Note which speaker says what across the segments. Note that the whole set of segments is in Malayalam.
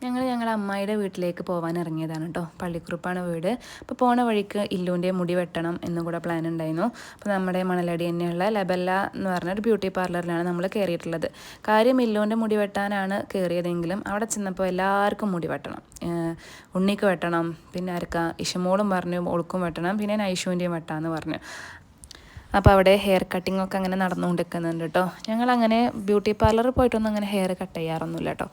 Speaker 1: ഞങ്ങളുടെ അമ്മായിയുടെ വീട്ടിലേക്ക് പോകാൻ ഇറങ്ങിയതാണ് കേട്ടോ. പള്ളിക്കുറുപ്പാണ് വീട്. അപ്പോൾ പോണ വഴിക്ക് ഇല്ലുവിൻ്റെ മുടി വെട്ടണം എന്നും കൂടെ പ്ലാൻ ഉണ്ടായിരുന്നു. അപ്പോൾ നമ്മുടെ മണലടി തന്നെയുള്ള ലബല്ല എന്ന് പറഞ്ഞൊരു ബ്യൂട്ടി പാർലറിലാണ് നമ്മൾ കയറിയിട്ടുള്ളത്. കാര്യം ഇല്ലുവിൻ്റെ മുടി വെട്ടാനാണ് കയറിയതെങ്കിലും അവിടെ ചെന്നപ്പോൾ എല്ലാവർക്കും മുടി വെട്ടണം. ഉണ്ണിക്ക് വെട്ടണം, പിന്നെ ആർക്കാ ഇഷമോളും പറഞ്ഞു ഓൾക്കും വെട്ടണം, പിന്നെ നൈഷുവിൻ്റെയും വെട്ടാമെന്ന് പറഞ്ഞു. അപ്പോൾ അവിടെ ഹെയർ കട്ടിംഗ് ഒക്കെ അങ്ങനെ നടന്നുകൊണ്ടിരിക്കുന്നുണ്ട് കേട്ടോ. ഞങ്ങളങ്ങനെ ബ്യൂട്ടി പാർലറിൽ പോയിട്ടൊന്നും അങ്ങനെ ഹെയർ കട്ട് ചെയ്യാറൊന്നുമില്ല കേട്ടോ.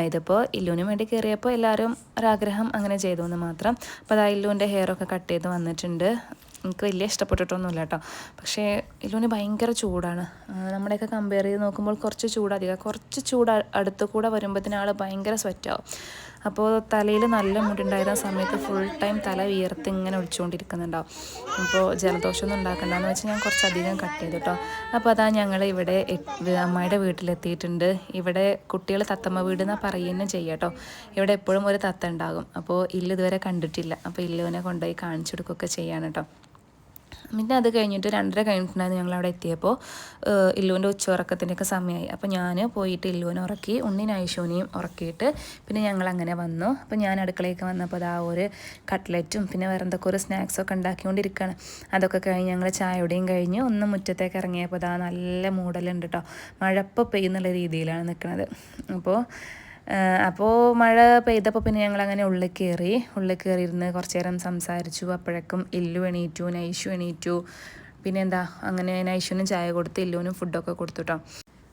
Speaker 1: ഇതിപ്പോൾ ഇല്ലുവിന് വേണ്ടി കയറിയപ്പോൾ എല്ലാവരും ഒരാഗ്രഹം അങ്ങനെ ചെയ്തു എന്ന് മാത്രം. അപ്പോൾ അതാ ഇല്ലുവിൻ്റെ ഹെയറൊക്കെ കട്ട് ചെയ്ത് വന്നിട്ടുണ്ട്. എനിക്ക് വലിയ ഇഷ്ടപ്പെട്ടിട്ടൊന്നുമില്ല കേട്ടോ. പക്ഷേ ഇല്ലുവിന് ഭയങ്കര ചൂടാണ്. നമ്മുടെയൊക്കെ കമ്പയർ ചെയ്ത് നോക്കുമ്പോൾ കുറച്ച് ചൂടധികം, കുറച്ച് ചൂട് അടുത്ത് കൂടെ വരുമ്പോഴത്തേന് ആൾ ഭയങ്കര സ്വെറ്റാവും. അപ്പോൾ തലയിൽ നല്ല മുടിണ്ടായിരുന്ന സമയത്ത് ഫുൾ ടൈം തല വിയർത്ത് ഇങ്ങനെ ഒഴിച്ചുകൊണ്ടിരിക്കുന്നുണ്ടാവും. അപ്പോൾ ജലദോഷമൊന്നും ഉണ്ടാക്കണ്ടെന്ന് വെച്ച് ഞാൻ കുറച്ചധികം കട്ട് ചെയ്തു കേട്ടോ. അപ്പോൾ അതാ ഞങ്ങൾ ഇവിടെ അമ്മായിയുടെ വീട്ടിലെത്തിയിട്ടുണ്ട്. ഇവിടെ കുട്ടികൾ തത്തമ്മ വീട് എന്നാൽ പറയുകയും ചെയ്യാം കേട്ടോ. ഇവിടെ എപ്പോഴും ഒരു തത്ത ഉണ്ടാകും. അപ്പോൾ ഇല്ല് ഇതുവരെ കണ്ടിട്ടില്ല. അപ്പോൾ ഇല്ലുവിനെ കൊണ്ടുപോയി കാണിച്ചു കൊടുക്കുകയൊക്കെ ചെയ്യാണ് കേട്ടോ. പിന്നെ അത് കഴിഞ്ഞിട്ട് 2:30 കഴിഞ്ഞിട്ടുണ്ടായിരുന്നു ഞങ്ങളവിടെ എത്തിയപ്പോൾ. ഇല്ലുവിൻ്റെ ഉച്ചയുറക്കത്തിൻ്റെയൊക്കെ സമയമായി. അപ്പോൾ ഞാൻ പോയിട്ട് ഇല്ലുവിനെ ഉറക്കി, ഉണ്ണിനെ ഐശുവിനെയും ഉറക്കിയിട്ട് പിന്നെ ഞങ്ങളങ്ങനെ വന്നു. അപ്പോൾ ഞാൻ അടുക്കളയൊക്കെ വന്നപ്പോൾ അതാ ഒരു കട്ട്ലറ്റും പിന്നെ വേറെ എന്തൊക്കെ ഒരു സ്നാക്സൊക്കെ ഉണ്ടാക്കിക്കൊണ്ടിരിക്കുകയാണ്. അതൊക്കെ കഴിഞ്ഞ് ഞങ്ങൾ ചായയുടെയും കഴിഞ്ഞ് ഒന്ന് മുറ്റത്തേക്ക് ഇറങ്ങിയപ്പോൾ അതാ നല്ല മൂടലുണ്ട് കേട്ടോ. മഴ ഇപ്പോൾ പെയ്യുന്നുള്ള രീതിയിലാണ് നിൽക്കുന്നത്. അപ്പോൾ മഴ പെയ്തപ്പോൾ പിന്നെ ഞങ്ങളങ്ങനെ ഉള്ളിൽ കയറിയിരുന്ന് കുറച്ച് നേരം സംസാരിച്ചു. അപ്പോഴേക്കും ഇല്ലു എണീറ്റു, നൈഷു എണീറ്റു. പിന്നെ എന്താ അങ്ങനെ നൈഷുവിനും ചായ കൊടുത്ത് ഇല്ലുവിനും ഫുഡൊക്കെ കൊടുത്തു കേട്ടോ.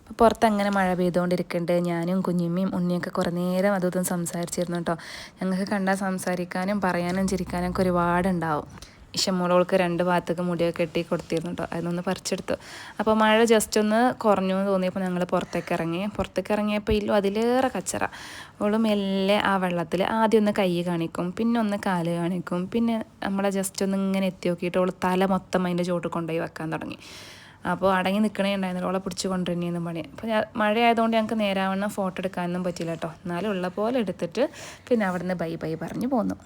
Speaker 1: അപ്പോൾ പുറത്ത് അങ്ങനെ മഴ പെയ്തുകൊണ്ടിരിക്കുന്നുണ്ട്. ഞാനും കുഞ്ഞിമ്മയും ഉണ്ണിയൊക്കെ കുറേ നേരം അതും സംസാരിച്ചിരുന്നു കേട്ടോ. ഞങ്ങൾക്ക് കണ്ടാൽ സംസാരിക്കാനും പറയാനും ചിരിക്കാനൊക്കെ ഒരുപാടുണ്ടാവും. ഇഷമോളോൾക്ക് 2 ഭാഗത്തേക്ക് മുടിയൊക്കെ കെട്ടി കൊടുത്തിരുന്നു കേട്ടോ. അതിനൊന്ന് പറിച്ചെടുത്തു. അപ്പോൾ മഴ ജസ്റ്റ് ഒന്ന് കുറഞ്ഞു എന്ന് തോന്നിയപ്പോൾ ഞങ്ങൾ പുറത്തേക്ക് ഇറങ്ങിയപ്പോൾ ഇല്ലു അതിലേറെ കച്ചറ. അവൾ മെല്ലെ ആ വെള്ളത്തിൽ ആദ്യം ഒന്ന് കൈ കാണിക്കും, പിന്നെ ഒന്ന് കാല് കാണിക്കും, പിന്നെ നമ്മളെ ജസ്റ്റ് ഒന്ന് ഇങ്ങനെ എത്തി നോക്കിയിട്ട് അവൾ തല മൊത്തം അതിൻ്റെ ചോട്ട് കൊണ്ടുപോയി വെക്കാൻ തുടങ്ങി. അപ്പോൾ അടങ്ങി നിൽക്കണേ ഉണ്ടായിരുന്നില്ല, അവളെ പിടിച്ച് കൊണ്ടുവരുന്നതെന്ന് പണി. അപ്പോൾ മഴ ആയതുകൊണ്ട് ഞങ്ങൾക്ക് നേരാവണ്ണം ഫോട്ടോ എടുക്കാനൊന്നും പറ്റില്ല കേട്ടോ. എന്നാലും ഉള്ള പോലെ എടുത്തിട്ട് പിന്നെ അവിടെ നിന്ന് ബൈ ബൈ പറഞ്ഞു പോന്നു.